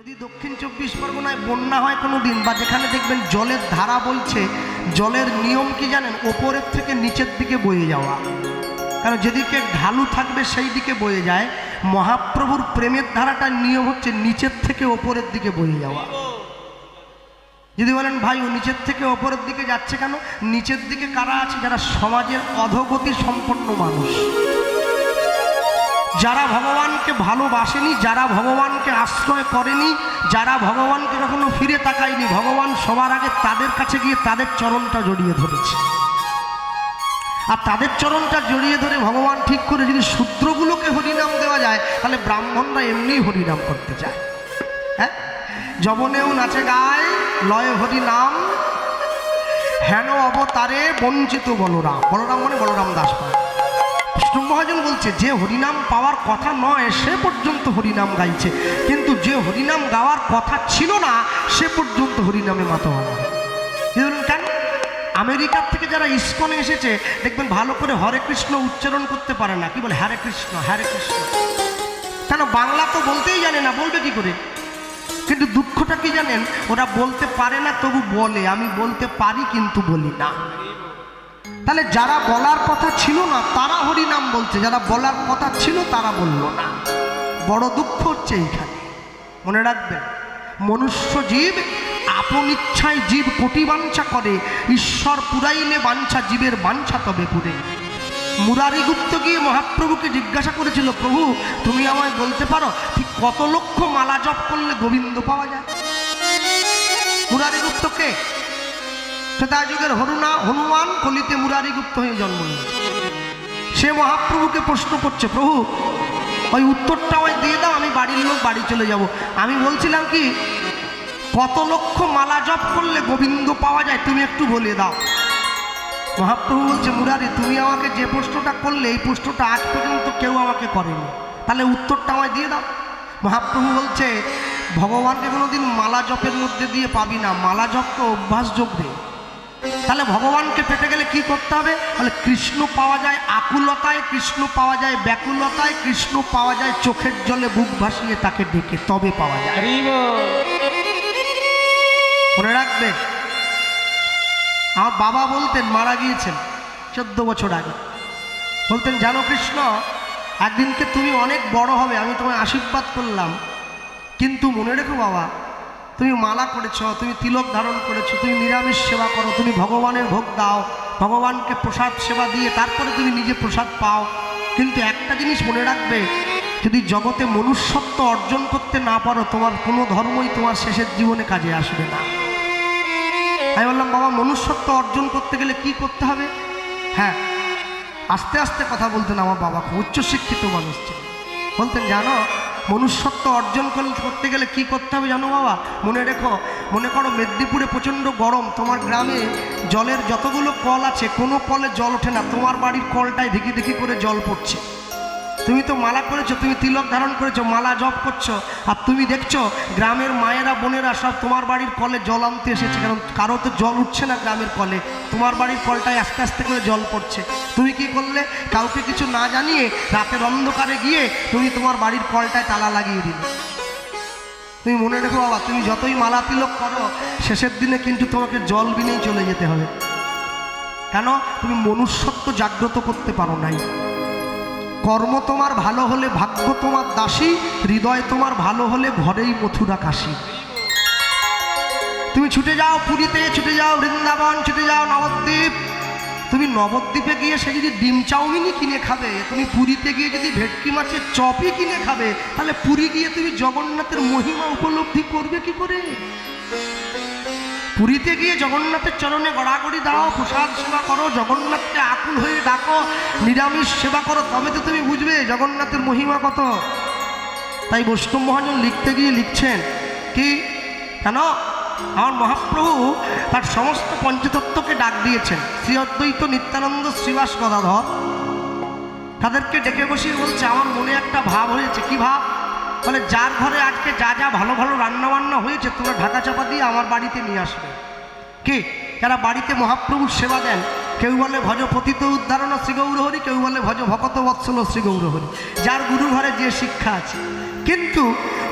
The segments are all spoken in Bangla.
যদি দক্ষিণ 24 পরগনায় বন্যা হয় কোনো দিন, বা যেখানে দেখবেন জলের ধারা বইছে, জলের নিয়ম কি জানেন? ওপরের থেকে নিচের দিকে বয়ে যাওয়া। কারণ যেদিকে ঢালু থাকবে সেই দিকে বয়ে যায়। মহাপ্রভুর প্রেমের ধারাটার নিয়ম হচ্ছে নিচের থেকে ওপরের দিকে বয়ে যাওয়া। যদি বলেন ভাই ও নিচের থেকে ওপরের দিকে যাচ্ছে কেন? নিচের দিকে কারা আছে? যারা সমাজের অধোগতি সম্পন্ন মানুষ, যারা ভগবানকে ভালোবাসেনি, যারা ভগবানকে আশ্রয় করেনি, যারা ভগবানকে কখনো ফিরে তাকায়নি, ভগবান সবার আগে তাদের কাছে গিয়ে তাদের চরণটা জড়িয়ে ধরেছে। আর তাদের চরণটা জড়িয়ে ধরে ভগবান ঠিক করে যদি শূদ্রগুলোকে হরিনাম দেওয়া যায়, তাহলে ব্রাহ্মণরা এমনি হরিনাম করতে চায়। হ্যাঁ, যবনেও নাচে গায় লয় হরিনাম, হেন অবতারে বঞ্চিত বলরাম। বলরাম মানে বলরাম দাস পায়। বিষ্ণু মহাজন বলছে যে হরিনাম পাওয়ার কথা নয় সে পর্যন্ত হরিনাম গাইছে, কিন্তু যে হরিনাম গাওয়ার কথা ছিল না সে পর্যন্ত হরিনামে মাতোয়ারা। কেন? আমেরিকার থেকে যারা ইস্কনে এসেছে দেখবেন ভালো করে হরে কৃষ্ণ উচ্চারণ করতে পারে না। কি বলে? হরে কৃষ্ণ, হরে কৃষ্ণ। কেন? বাংলা তো বলতেই জানে না, বলবে কি করে? কিন্তু দুঃখটা কি জানেন? ওরা বলতে পারে না তবু বলে, আমি বলতে পারি কিন্তু বলি না। তাহলে যারা বলার কথা ছিল না তারা হরিনাম বলছে, যারা বলার কথা ছিল তারা বলল না। বড় দুঃখ হচ্ছে এইখানে। মনে রাখবেন, মনুষ্য জীব আপন ইচ্ছায় জীব কোটি বাঞ্ছা করে, ঈশ্বর পুরাইলে বাঞ্ছা জীবের বাঞ্ছা তবে পুরে। মুরারি গুপ্ত গিয়ে মহাপ্রভুকে জিজ্ঞাসা করেছিল, প্রভু তুমি আমায় বলতে পারো ঠিক কত লক্ষ মালা জপ করলে গোবিন্দ পাওয়া যায়? মুরারি গুপ্তকে ত্রেতা যুগের হনুমান কলিতে মুরারি গুপ্ত হয়ে জন্ম নিয়েছে। সে মহাপ্রভুকে প্রশ্ন করছে, প্রভু ওই উত্তরটা আমায় দিয়ে দাও, আমি বাড়ির লোক বাড়ি চলে যাব। আমি বলছিলাম কি কত লক্ষ মালা জপ করলে গোবিন্দ পাওয়া যায় তুমি একটু বলে দাও। মহাপ্রভু বলছে, মুরারি তুমি আমাকে যে প্রশ্নটা করলে এই প্রশ্নটা আজ পর্যন্ত কেউ আমাকে করেনি, তাহলে উত্তরটা আমায় দিয়ে দাও। মহাপ্রভু বলছে, ভগবানকে কোনোদিন মালা জপের মধ্যে দিয়ে পাবি না, মালা জপ তো অভ্যাস যোগ রে। তাহলে ভগবানকে পেতে গেলে কি করতে হবে? বলে কৃষ্ণ পাওয়া যায় আকুলতায়, কৃষ্ণ পাওয়া যায় ব্যাকুলতায়, কৃষ্ণ পাওয়া যায় চোখের জলে বুক ভাসিয়ে তাকে ডেকে, তবে পাওয়া যায়। মনে রাখবে, আমার বাবা বলতেন, মারা গিয়েছেন 14 বছর আগে, বলতেন জানো কৃষ্ণ একদিনকে তুমি অনেক বড় হবে, আমি তোমায় আশীর্বাদ করলাম, কিন্তু মনে রেখো বাবা তুমি মালা করেছ, তুমি তিলক ধারণ করেছো, তুমি নিরামিষ সেবা করো, তুমি ভগবানের ভোগ দাও, ভগবানকে প্রসাদ সেবা দিয়ে তারপরে তুমি নিজে প্রসাদ পাও, কিন্তু একটা জিনিস মনে রাখবে, যদি জগতে মনুষ্যত্ব অর্জন করতে না পারো তোমার কোনো ধর্মই তোমার শেষের জীবনে কাজে আসবে না। আমি বললাম বাবা মনুষ্যত্ব অর্জন করতে গেলে কি করতে হবে? হ্যাঁ, আস্তে আস্তে কথা বলতেন আমার বাবা, খুব উচ্চশিক্ষিত মানুষ ছিল। বলতেন জানো মনুষ্যত্ব অর্জন করতে গেলে কি করতে হবে জানো বাবা? মনে রেখো, মনে করো মেদিনীপুরে প্রচণ্ড গরম, তোমার গ্রামে জলের যতগুলো কল আছে কোনো কলে জল ওঠে না, তোমার বাড়ির কলটায় ধিকি ধিকি করে জল পড়ছে। তুমি তো মালা করেছো, তুমি তিলক ধারণ করেছো, মালা জপ করছো, আর তুমি দেখছো গ্রামের মায়েরা বোনেরা সব তোমার বাড়ির কলে জল আনতে এসেছে, কারণ কারো তো জল উঠছে না গ্রামের কলে, তোমার বাড়ির কলটায় আস্তে আস্তে করে জল পড়ছে। তুমি কি করলে? কাউকে কিছু না জানিয়ে রাতের অন্ধকারে গিয়ে তুমি তোমার বাড়ির কলটায় তালা লাগিয়ে দিলে। তুমি মনে রেখো বাবা, তুমি যতই মালা তিলক করো শেষের দিনে কিন্তু তোমাকে জল বিনেই চলে যেতে হবে। কেন? তুমি মনুষ্যত্ব জাগ্রত করতে পারো নাই। কর্ম তোমার ভালো হলে ভাগ্য তোমার দাসী, হৃদয় তোমার ভালো হলে ঘরেই মথুরা কাশী। তুমি ছুটে যাও পুরীতে, ছুটে যাও বৃন্দাবন, ছুটে যাও নবদ্বীপ, তুমি নবদ্বীপে গিয়ে সে যদি ডিম চাউমিনই কিনে খাবে, তুমি পুরীতে গিয়ে যদি ভেটকি মাছের চপই কিনে খাবে, তাহলে পুরী গিয়ে তুমি জগন্নাথের মহিমা উপলব্ধি করবে কি করে? পুরীতে গিয়ে জগন্নাথের চরণে গড়াগড়ি দাও, প্রসাদ সেবা করো, জগন্নাথকে আকুল হয়ে ডাকো, নিরামিষ সেবা করো, তবে তো তুমি বুঝবে জগন্নাথের মহিমা কত। তাই বৈষ্ণব মহাজন লিখতে গিয়ে লিখছেন কি, কেন আমার মহাপ্রভু তার সমস্ত পঞ্চতত্ত্বকে ডাক দিয়েছেন, শ্রী অদ্বৈত নিত্যানন্দ শ্রীবাস গদাধর তাদেরকে ডেকে বসিয়ে বলছে, আমার মনে একটা ভাব হয়েছে। কি ভাব? বলে যার ঘরে আজকে যা যা ভালো ভালো রান্নাবান্না হয়েছে তোমরা ঢাকা চাপা দিয়ে আমার বাড়িতে নিয়ে আসবে। কি? যারা বাড়িতে মহাপ্রভুর সেবা দেন, কেউ বলে ভজ পতিত উদ্ধারণ শ্রী গৌরহরি, কেউ বলে ভজ ভকত বৎসল শ্রী গৌরহরি, যার গুরু ঘরে যে শিক্ষা আছে। কিন্তু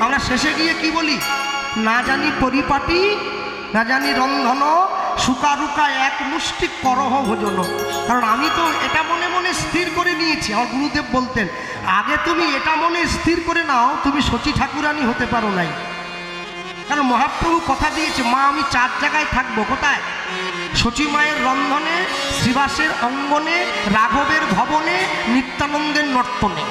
আমরা শেষে গিয়ে কি বলি, না জানি পরিপাটি না জানি রন্ধন, সুকারুকা এক মুষ্টি করহ ভোজন। কারণ আমি তো এটা মনে মনে স্থির করে নিয়েছি, আমার গুরুদেব বলতেন আগে তুমি এটা মনে স্থির করে নাও তুমি সতী ঠাকুরানী হতে পারো নাই। কারণ মহাপ্রভু কথা দিয়েছে, মা আমি 4 জায়গায় থাকবো। কোথায়? সচী মায়ের রন্ধনে, শ্রীবাসের অঙ্গনে, রাঘবের ভবনে, নিত্যানন্দের নর্তনে।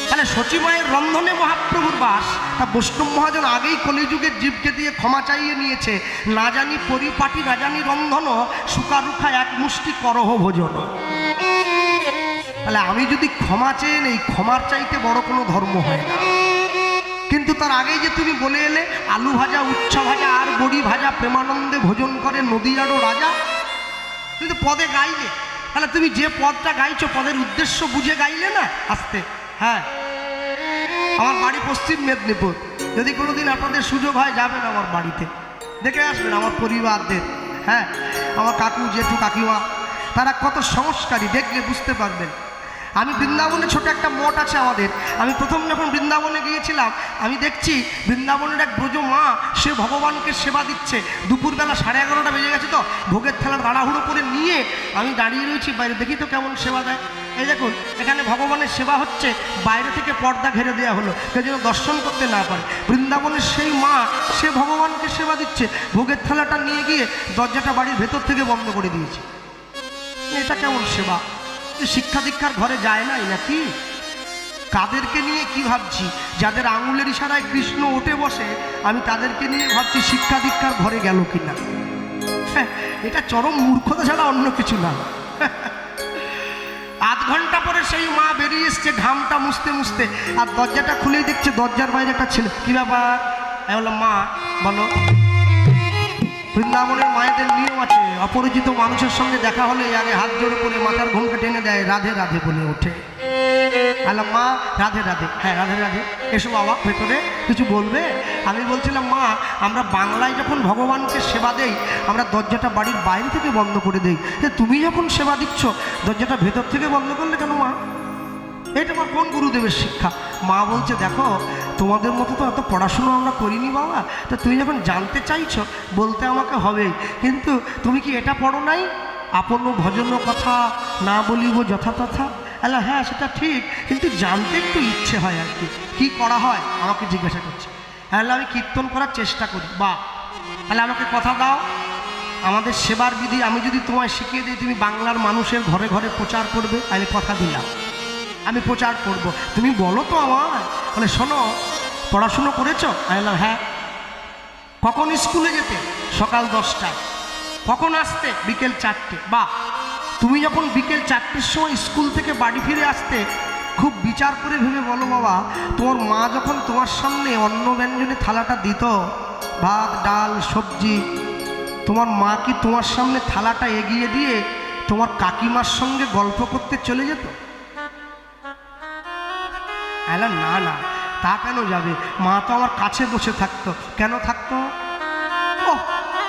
তাহলে সচী মায়ের রন্ধনে মহাপ্রভুর বাস। তা বৈষ্ণব মহাজন আগেই কলিযুগের জীবকে দিয়ে ক্ষমা চাইয়ে নিয়েছে, না জানি পরিপাটি না জানি রন্ধন, সুকারুখা এক মুষ্টি করহ ভোজন। তাহলে আমি যদি ক্ষমা চেয়ে নেই, ক্ষমার চাইতে বড় কোনো ধর্ম হয় না। কিন্তু তার আগেই যে তুমি বলে এলে, আলু ভাজা, উচ্ছা ভাজা আর বড়ি ভাজা প্রেমানন্দে ভোজন করে নদীয়ারও রাজা। তুমি তো পদে গাইলে, তাহলে তুমি যে পদটা গাইছো পদের উদ্দেশ্য বুঝে গাইলে না আস্তে। হ্যাঁ, আমার বাড়ি পশ্চিম মেদিনীপুর। যদি কোনোদিন আপনাদের সুযোগ হয় যাবেন আমার বাড়িতে, দেখে আসবেন আমার পরিবারদের। হ্যাঁ, আমার কাকু জেঠু কাকিমা তারা কত সংস্কারী, দেখলে বুঝতে পারবেন। আমি বৃন্দাবনে ছোট একটা মঠ আছে আমাদের। আমি প্রথম যখন বৃন্দাবনে গিয়েছিলাম, আমি দেখছি বৃন্দাবনের এক ব্রজ মা, সে ভগবানকে সেবা দিচ্ছে। দুপুরবেলা 11:30 বেজে গেছে, তো ভোগের থালা তাড়াহুড়ো করে নিয়ে আমি দাঁড়িয়ে রয়েছি বাইরে, দেখি তো কেমন সেবা দেয়। এই দেখুন, এখানে ভগবানের সেবা হচ্ছে, বাইরে থেকে পর্দা ঘিরে দেওয়া হলো, কেউ যেন দর্শন করতে না পারে। বৃন্দাবনের সেই মা, সে ভগবানকে সেবা দিচ্ছে, ভোগের থালাটা নিয়ে গিয়ে দরজাটা বাড়ির ভেতর থেকে বন্ধ করে দিয়েছে। এটা কেমন সেবা? শিক্ষা দীক্ষার ঘরে যায় নাই নাকি? কাদেরকে নিয়ে কি ভাবছি? যাদের আঙুলের ইশারায় কৃষ্ণ ওঠে বসে, আমি তাদেরকে নিয়ে ভাবছি শিক্ষা দীক্ষার ঘরে গেল কিনা। এটা চরম মূর্খতা ছাড়া অন্য কিছু না। 8 ঘন্টা পরে সেই মা বেরিয়ে এসছে ঘামটা মুছতে মুছতে, আর দরজাটা খুলেই দেখছে দরজার বাইরে একটা ছেলে। কি ব্যাপার? আমি বললাম, মা বলো। বৃন্দাবনের মায়েদের নিয়ম আছে, অপরিচিত মানুষের সঙ্গে দেখা হলে আগে হাত জোড়ো করে মাথার ঘুমকে টেনে দেয়, রাধে রাধে বলে ওঠে। বললাম, মা রাধে রাধে। হ্যাঁ রাধে রাধে, এসো বাবা ভেতরে, কিছু বলবে? আমি বলছিলাম, মা আমরা বাংলায় যখন ভগবানকে সেবা দেই, আমরা দরজাটা বাড়ির বাইরে থেকে বন্ধ করে দেই, তুমি যখন সেবা দিচ্ছ দরজাটা ভেতর থেকে বন্ধ করলে কেন মা? এটা আমার কোন গুরুদেবের শিক্ষা? মা বলছে, দেখো তোমাদের মতো তো এত পড়াশুনো আমরা করিনি বাবা, তো তুমি যখন জানতে চাইছো বলতে আমাকে হবেই। কিন্তু তুমি কি এটা পড়ো নাই, আপন ভজন কথা না বলিব যথাতথা? আল্লাহ, হ্যাঁ সেটা ঠিক, কিন্তু জানতে একটু ইচ্ছে হয় আর কি। কী করা হয় আমাকে জিজ্ঞাসা করছে। হ্যাঁ, আমি কীর্তন করার চেষ্টা করি। বা তাহলে আমাকে কথা দাও, আমাদের সেবার বিধি আমি যদি তোমায় শিখিয়ে দিই, তুমি বাংলার মানুষের ঘরে ঘরে প্রচার করবে। তাহলে কথা দিলাম আমি প্রচার করব, তুমি বলো তো আমার। মানে শোনো, পড়াশুনো করেছো? আমি বললাম, হ্যাঁ। কখন স্কুলে যেতে? সকাল 10টায়। কখন আসতে? বিকেল 4টে। বা তুমি যখন বিকেল 4টের সময় স্কুল থেকে বাড়ি ফিরে আসতে, খুব বিচার করে ভেবে বলো বাবা, তোমার মা যখন তোমার সামনে অন্ন ব্যঞ্জনে থালাটা দিত, ভাত ডাল সবজি, তোমার মা কি তোমার সামনে থালাটা এগিয়ে দিয়ে তোমার কাকিমার সঙ্গে গল্প করতে চলে যেত? না না, তা কেন যাবে? মা তো আমার কাছে বসে থাকতো। কেন থাকতো? ও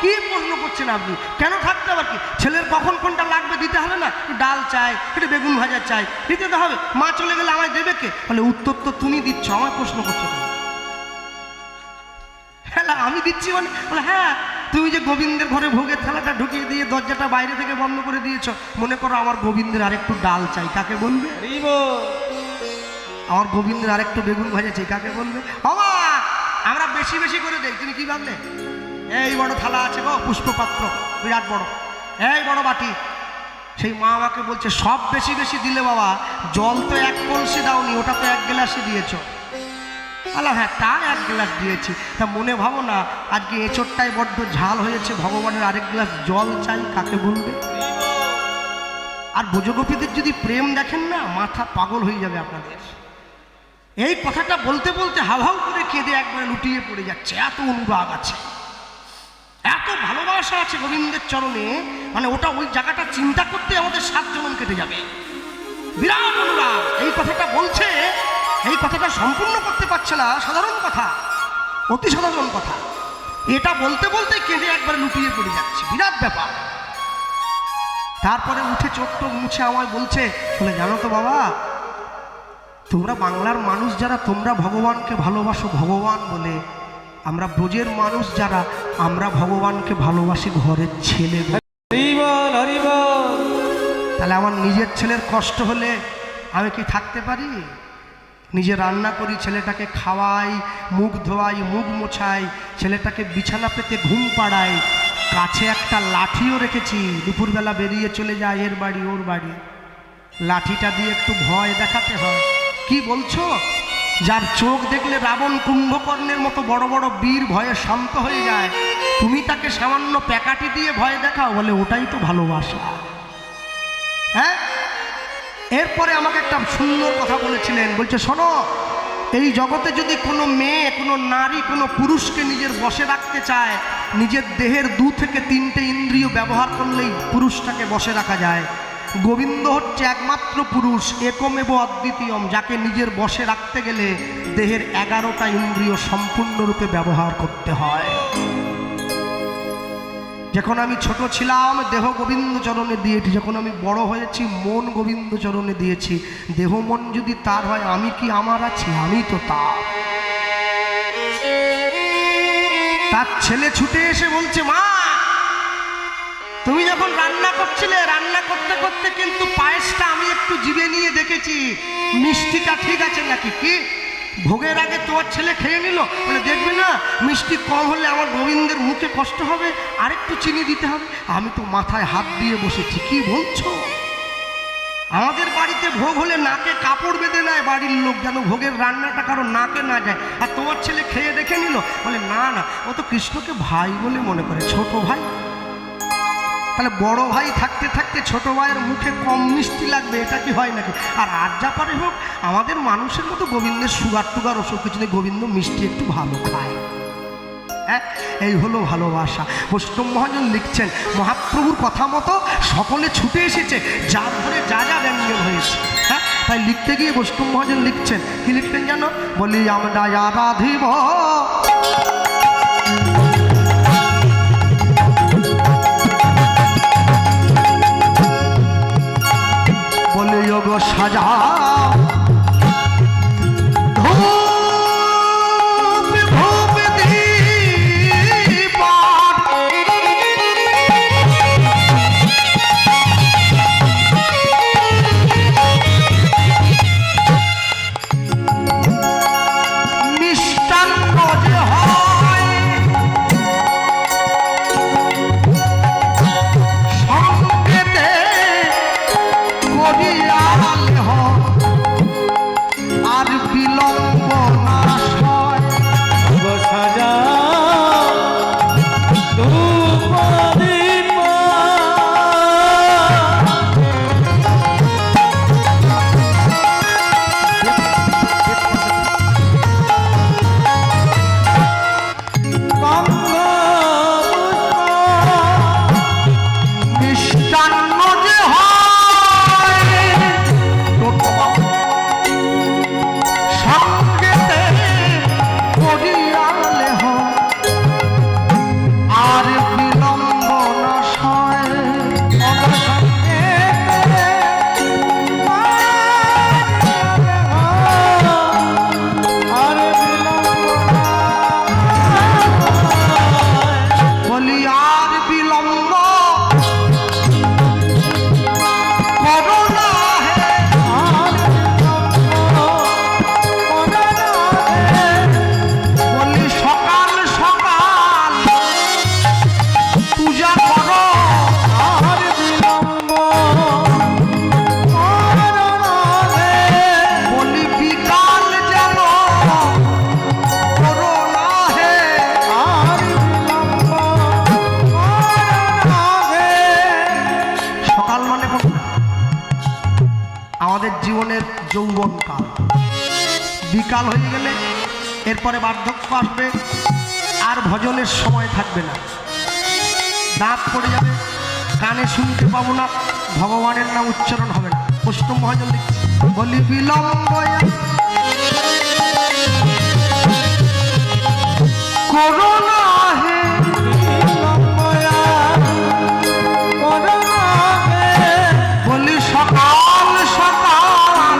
কি প্রশ্ন করছেন আপনি? কেন থাকতে? আবার কি ছেলের কখন কোনটা লাগবে দিতে হবে না? ডাল চাই, একটু বেগুন ভাজা চাই, দিতে তো হবে। মা চলে গেলে আমায় দেবে কে? বলে, উত্তর তো তুমি দিচ্ছ, আমায় প্রশ্ন করছো কেন? হ্যাঁ আমি দিচ্ছি মানে? বলে, হ্যাঁ তুমি যে গোবিন্দের ঘরে ভোগের থালাটা ঢুকিয়ে দিয়ে দরজাটা বাইরে থেকে বন্ধ করে দিয়েছ, মনে করো আমার গোবিন্দের আরেকটু ডাল চাই, কাকে বলবে? আমার গোবিন্দের আরেকটু বেগুন ভাজা চাই, কাকে বলবে? বাবা আমরা বেশি বেশি করে দেই, তুমি কি ভাবলে? এই বড় থালা আছে গো, পুষ্পপাত্র বিরাট বড়, এই বড় বাটি। সেই মা আমাকে বলছে, সব বেশি বেশি দিলে বাবা, জল তো 1 কলসি দাওনি, ওটা তো 1 গ্লাসই দিয়েছ। আল্লাহ, হ্যাঁ তা 1 গ্লাস দিয়েছি। তা মনে ভাবো না আজকে এঁচোড়টাই বড্ড ঝাল হয়েছে, ভগবানের আরেক গ্লাস জল চাই, কাকে বলবে? আর ব্রজগোপীদের যদি প্রেম দেখেন না, মাথা পাগল হয়ে যাবে আপনাদের। এই কথাটা বলতে বলতে হাউহাউ করে কেঁদে একবারে লুটিয়ে পড়ে যাচ্ছে, এত অনুরাগ আছে, এত ভালোবাসা আছে গোবিন্দের চরণে। মানে ওটা, ওই জায়গাটা চিন্তা করতে আমাদের 7 জনম কেটে যাবে। বিরাট অনুরাগ। এই কথাটা বলছে, এই কথাটা সম্পূর্ণ করতে পারছে না, সাধারণ কথা, অতি সাধারণ কথা। এটা বলতে বলতে কেঁদে একবারে লুটিয়ে পড়ে যাচ্ছে, বিরাট ব্যাপার। তারপরে উঠে চোখ টোক মুছে আমায় বলছে, বলে, জানো তো বাবা, তোমরা বাংলার মানুষ যারা তোমরা ভগবানকে ভালোবাসো ভগবান বলে, আমরা ব্রজের মানুষ যারা আমরা ভগবানকে ভালোবাসি ঘরের ছেলে বলে। তাহলে আমার নিজের ছেলের কষ্ট হলে আমি কি থাকতে পারি? নিজে রান্না করি, ছেলেটাকে খাওয়াই, মুখ ধোয়াই, মুখ মোছাই, ছেলেটাকে বিছানা পেতে ঘুম পাড়াই, কাছে একটা লাঠিও রেখেছি, দুপুরবেলা বেরিয়ে চলে যায় এর বাড়ি ওর বাড়ি, লাঠিটা দিয়ে একটু ভয় দেখাতে হয়। কি বলছো? যার চোখ দেখলে রাবণ কুম্ভকর্ণের মতো বড় বড় বীর ভয়ে শান্ত হয়ে যায়, তুমি তাকে সামান্য প্যাকাটি দিয়ে ভয় দেখাও? বলে ওটাই তো ভালোবাসা। হ্যাঁ, এরপরে আমাকে একটা সুন্দর কথা বলেছিলেন, বলছে শোনো, এই জগতে যদি কোনো মেয়ে, কোনো নারী, কোনো পুরুষকে নিজের বশে রাখতে চায়, নিজের দেহের 2 থেকে 3টে ইন্দ্রিয় ব্যবহার করলেই পুরুষটাকে বশে রাখা যায়। গোবিন্দ হচ্ছে একমাত্র পুরুষ, একমেব অদ্বিতীয়ম, যাকে নিজের বশে রাখতে গেলে দেহের 11টা ইন্দ্রিয় সম্পূর্ণরূপে ব্যবহার করতে হয়। যখন আমি ছোট ছিলাম দেহ গোবিন্দ চরণে দিয়েছি, যখন আমি বড় হয়েছি মন গোবিন্দ চরণে দিয়েছি। দেহ মন যদি তার হয়, আমি কি আমার আছি? আমি তো তার ছেলে ছুটে এসে বলছে, মা তুমি যখন রান্না করছিলে, রান্না করতে করতে কিন্তু পায়েসটা আমি একটু জিভে নিয়ে দেখেছি, মিষ্টিটা ঠিক আছে নাকি? কি ভোগের আগে তোমার ছেলে খেয়ে নিল? বলে দেখবে না, মিষ্টি কম হলে আমার গোবিন্দের মুখে কষ্ট হবে, আরেকটু চিনি দিতে হবে। আমি তো মাথায় হাত দিয়ে বসেছি। কি বলছো? আমাদের বাড়িতে ভোগ হলে নাকে কাপড় বেঁধে নেয় বাড়ির লোক, যেন ভোগের রান্নাটা কারো নাকে না যায়। আর তোমার ছেলে খেয়ে দেখে নিল? বলে না না, ও তো কৃষ্ণকে ভাই বলে মনে করে, ছোট ভাই। তাহলে বড় ভাই থাকতে থাকতে ছোট ভাইয়ের মুখে কম মিষ্টি লাগবে, এটা কি হয় নাকি? আর আজ যা পারে হোক, আমাদের মানুষের মতো গোবিন্দের সুগার টুগার ওসব কিছু নেই, গোবিন্দ মিষ্টি একটু ভালো খায়। হ্যাঁ, এই হলো ভালোবাসা। বৈষ্ণব মহাজন লিখছেন, মহাপ্রভুর কথা মতো সকলে ছুটে এসেছে, যার ধরে যা যা ব্যঞ্জন হয়েছে। হ্যাঁ, তাই লিখতে গিয়ে বৈষ্ণব মহাজন লিখছেন, কি লিখতেন জানো? বলি আমরা আরাধিব বলে যোগ সাজা যৌবনকাল, বিকাল হয়ে গেলে এরপরে বার্ধক্য আসবে, আর ভজনের সময় থাকবে না, দাঁত পড়ে যাবে, কানে শুনতে পাবো না, ভগবানের নাম উচ্চারণ হবে না। বৈষ্ণব মহাজন লিখছে, বলি বিলম্ব করোনা হে বলি সকাল সকাল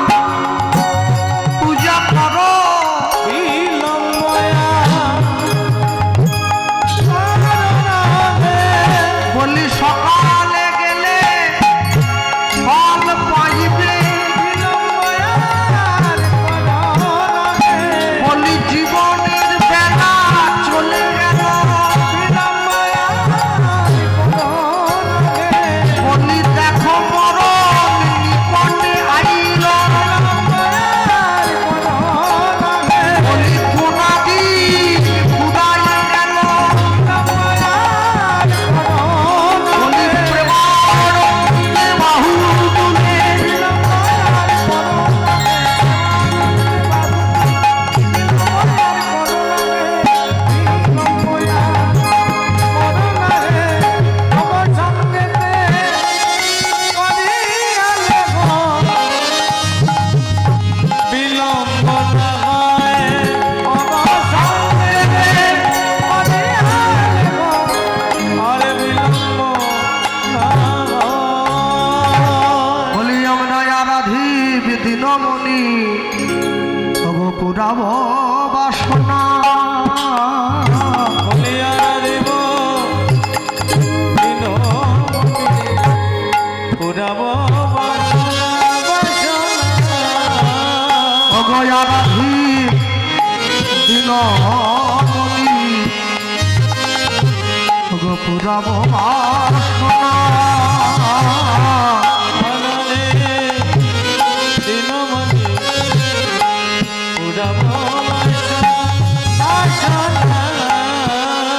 পুরাবো বাসনা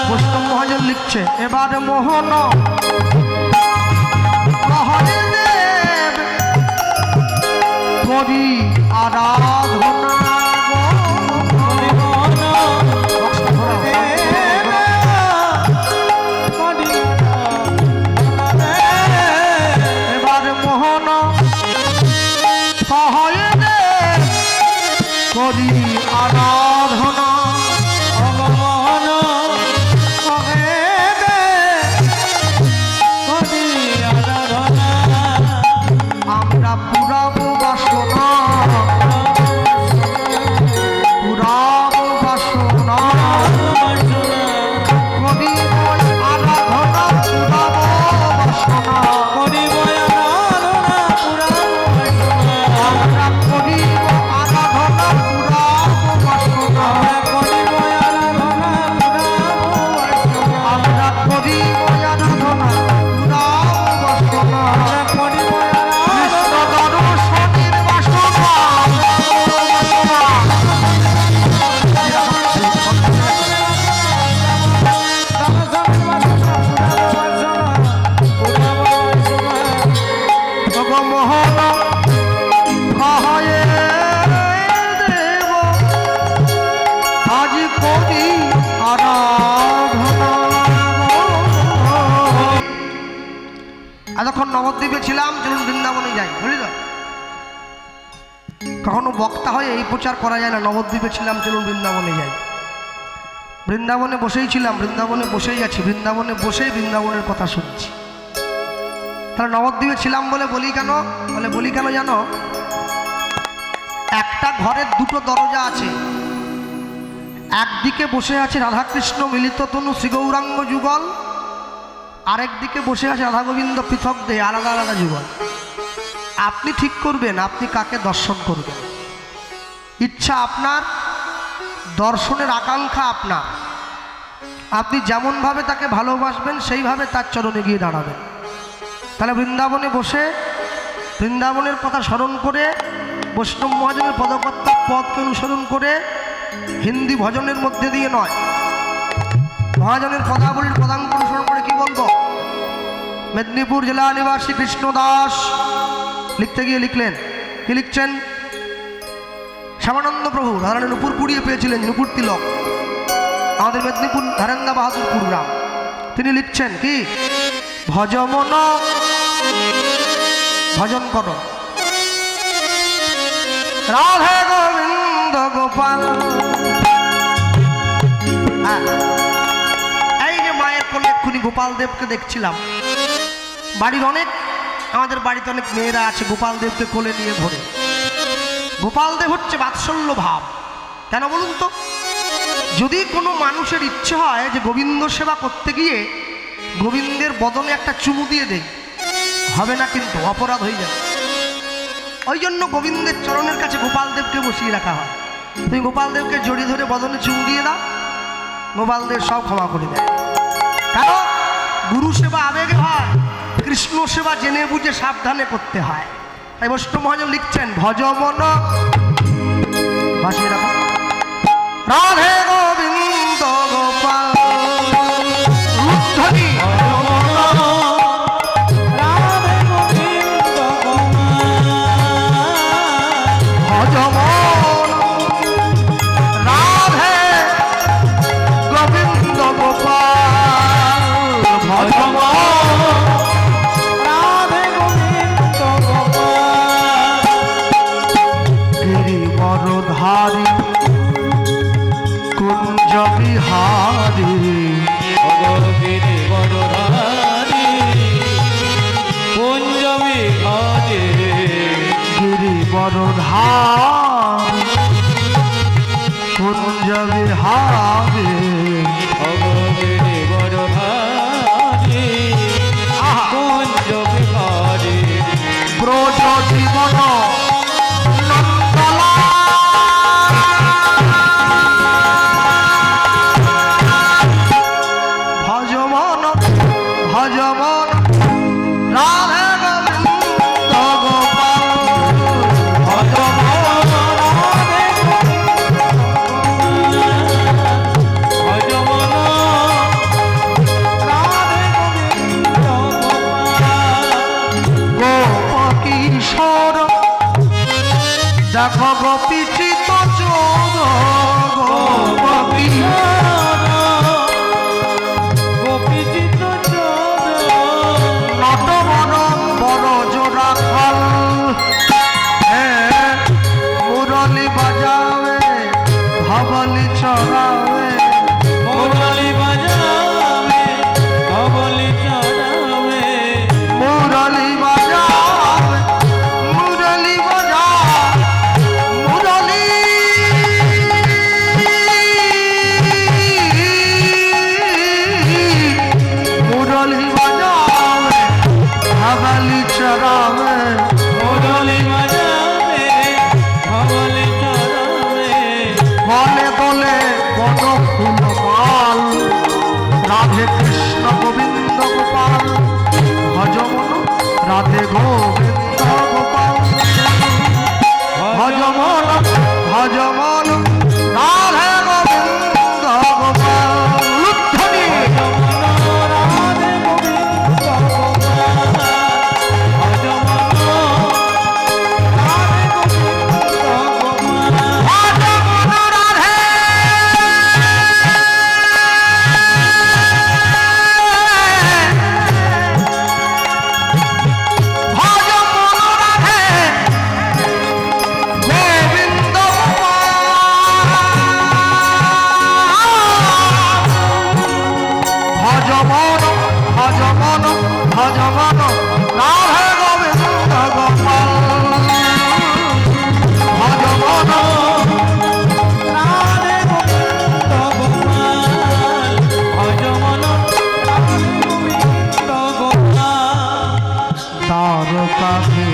বৈষ্ণব মহাজন লিখছে এবার মোহন মহাদেব করি আরাধনা এবার মোহন মহাদেব করি আরাধনা আমরা পুরাবো বাসনা পুরাবো বাসনা করিব আরাধনা পুরাবো বাসনা আমরা করিব আরাধনা পুরাবো বাসনা আমরা করিব আরাধনা পুরাবো বাসনা কৃষ্ণ দর্শনের বাসনা জগমোহন কহে দেব আজ করি আরাধনা এতক্ষণ নবদ্বীপে ছিলাম চলুন বৃন্দাবনে যাই বুঝলি তো কখনো বক্তা হয়ে এই প্রচার করা যায় না নবদ্বীপে ছিলাম চলুন বৃন্দাবনে যাই বৃন্দাবনে বসেই ছিলাম বৃন্দাবনে বসেই আছি বৃন্দাবনে বসেই বৃন্দাবনের কথা শুনছি তাহলে নবদ্বীপে ছিলাম বলে বলি কেন জানো একটা ঘরের দুটো দরজা আছে একদিকে বসে আছে রাধাকৃষ্ণ মিলিত তনু শ্রীগৌরাঙ্গ যুগল আরেকদিকে বসে আছে রাধা গোবিন্দ পৃথক দেহে আলাদা আলাদা যুগল আপনি ঠিক করবেন আপনি কাকে দর্শন করবেন ইচ্ছা আপনার দর্শনের আকাঙ্ক্ষা আপনার আপনি যেমনভাবে তাকে ভালোবাসবেন সেইভাবে তার চরণে গিয়ে দাঁড়াবেন তাহলে বৃন্দাবনে বসে বৃন্দাবনের কথা স্মরণ করে বৈষ্ণব মহাজনের পদকর্তার পদকে অনুসরণ করে হিন্দি ভজনের মধ্যে দিয়ে নয় মহাজনের পদাবলীর পদাঙ্ক অনুসরণ করে কি বলবো মেদিনীপুর জেলা নিবাসী কৃষ্ণ দাস লিখতে গিয়ে লিখলেন কি লিখছেন শ্যামানন্দ প্রভু ধারণে নুপুর কুড়িয়ে পেয়েছিলেন নুপুর তিলক আমাদের মেদিনীপুর ধারেন্দা বাহাদুরপুর গ্রাম তিনি লিখছেন কি ভজমন ভজন করো রাধে গোবিন্দ গোপাল এই যে মায়ের কোলে এক্ষুনি গোপাল দেবকে দেখছিলাম বাড়ির অনেক আমাদের বাড়িতে অনেক মেয়েরা আছে গোপাল দেবকে কোলে নিয়ে ঘোরে গোপাল দেব হচ্ছে বাৎসল্য ভাব কেন বলুন তো যদি কোনো মানুষের ইচ্ছে হয় যে গোবিন্দ সেবা করতে গিয়ে গোবিন্দের বদনে একটা চুমু দিয়ে দেয় হবে না কিন্তু অপরাধ হয়ে যাবে ওই জন্য গোবিন্দের চরণের কাছে গোপাল দেবকে বসিয়ে রাখা হয় তুমি গোপাল দেবকে জড়িয়ে ধরে বদনে চুমু দিয়ে দাও গোপাল দেব সব ক্ষমা করে দেয় কারণ গুরু সেবা আবেগে হয় কৃষ্ণ সেবা জেনে বুঝে সাবধানে করতে হয় তাই বৈষ্ণব মহাজন লিখছেন ভজমন বাসিয়ে রাখো রাধে গোবিন্দ গোপাল ধ্বনি কুঞ্জ বিহারী কুঞ্জ বিহারী গিরিবরধারী কুঞ্জ বিহারী কুঞ্জ বিহারী ব্রজ জীবন নন্দলা ভজমন কাকে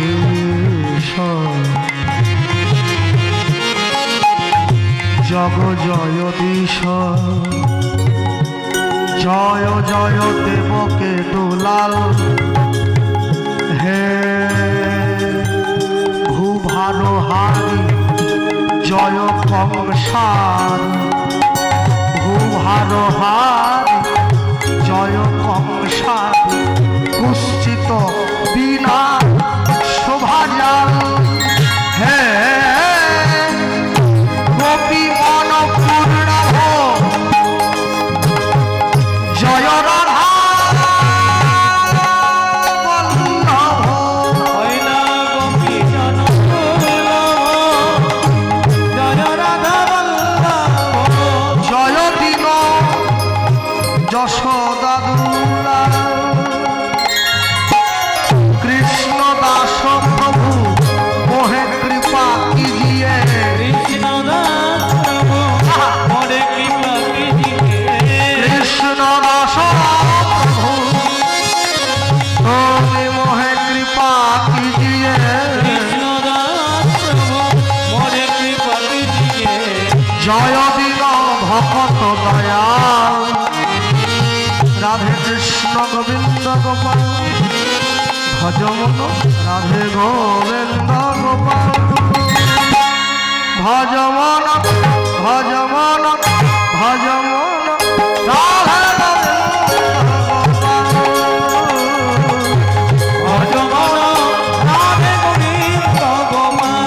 জগ জয় দিশ জয় জয় দেবকে দুলাল হে ভূভারহারি জয় কংসার ভূভারহারি জয় কংসার কুশ্চিত বিনা শোভাজাল হে গোপী মন পূর্ণভ জয় রাধা বল্লভ হইলা গোপী জনকুলভ, জয় রাধা বল্লভ। জয় দিন যশোদা দুলাল কৃষ্ণ দাস প্রভু মোহে কৃপা কিজিয়ে কৃষ্ণ দাস প্রভু মোরে কৃপা कीजिए। কৃষ্ণ দাস প্রভু তুমি মোহে কৃপা কিজিয়ে কৃষ্ণ দাস প্রভু মোরে কৃপা कीजिए। জয় দিন ভকত দয়াল রাধে কৃষ্ণ গোবিন্দ গোপাল ভজমন রাধে গোবিন্দ গোপাল ভজমন ভজমন ভজমন রাধে ভজমন রাধে গোবিন্দ গোপাল।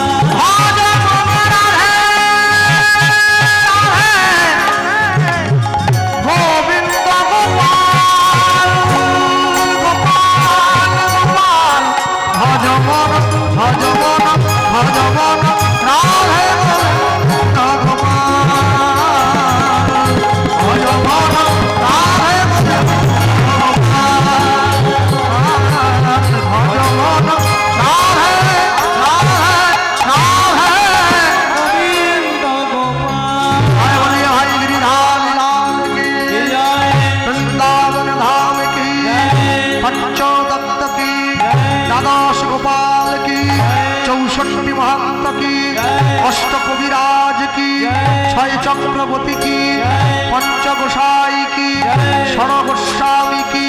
গোবিন্দ গোপাল গোপাল গোপাল ভজমন ভজমন ভজমন রাধে গোবিন্দ গোপাল ভজমন রাধে গোবিন্দ গোপাল ভজমন রাধে রাধে রাধে গোবিন্দ গোপাল। हाय बोलिए हाय गिरिधाम लाल की जय वृंदावन धाम की पंचो दत्त की द्वादश गोपाल की 64 महंत की अष्ट कविराज की 6 चक्रवर्ती की पंच गोसाई की षड़ गोस्वामी की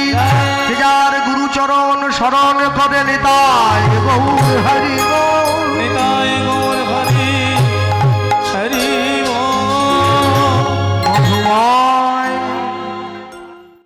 हजार गुरुचरण शरण करे निताय गौर हरि गो